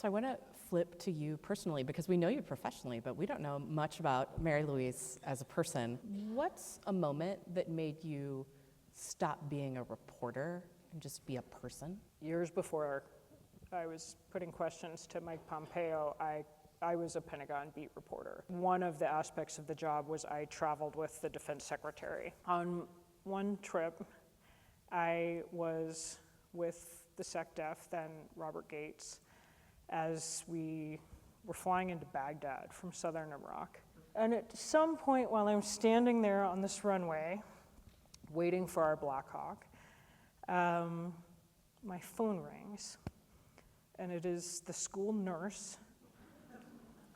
So I want to flip to you personally, because we know you professionally, but we don't know much about Mary Louise as a person. What's a moment that made you stop being a reporter and just be a person? Years before I was putting questions to Mike Pompeo, I was a Pentagon beat reporter. One of the aspects of the job was I traveled with the defense secretary. On one trip, I was with the SecDef, then Robert Gates, as we were flying into Baghdad from southern Iraq. And at some point while I'm standing there on this runway, waiting for our Black Hawk, my phone rings, and it is the school nurse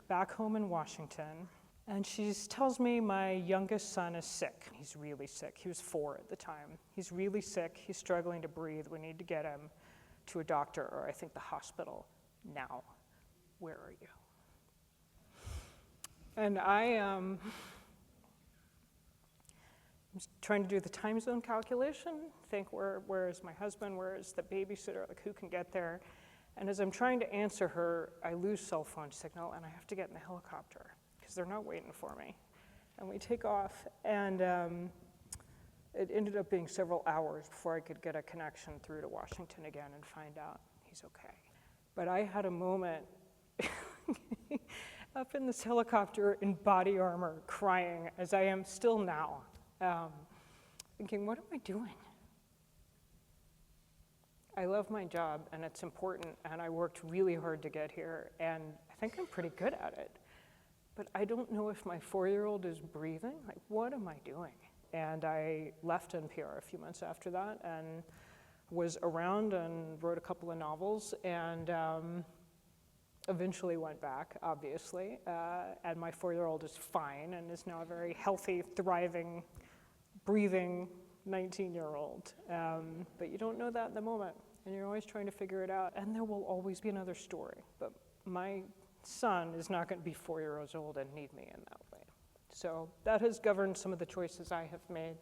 back home in Washington, and she tells me my youngest son is sick. He's really sick. He was 4 at the time. He's really sick. He's struggling to breathe. We need to get him to a doctor, or I think the hospital now. Where are you? And I'm trying to do the time zone calculation, think where is my husband, where is the babysitter, like who can get there? And as I'm trying to answer her, I lose cell phone signal and I have to get in the helicopter because they're not waiting for me. And we take off, and it ended up being several hours before I could get a connection through to Washington again and find out he's okay. But I had a moment up in this helicopter in body armor, crying, as I am still now, thinking, what am I doing? I love my job, and it's important, and I worked really hard to get here, and I think I'm pretty good at it. But I don't know if my 4-year-old is breathing. Like, what am I doing? And I left NPR a few months after that and was around and wrote a couple of novels, and eventually went back, obviously. And my 4-year-old is fine and is now a very healthy, thriving, breathing 19-year-old. But you don't know that in the moment, and you're always trying to figure it out, and there will always be another story. But my son is not going to be 4 years old and need me in that way. So that has governed some of the choices I have made.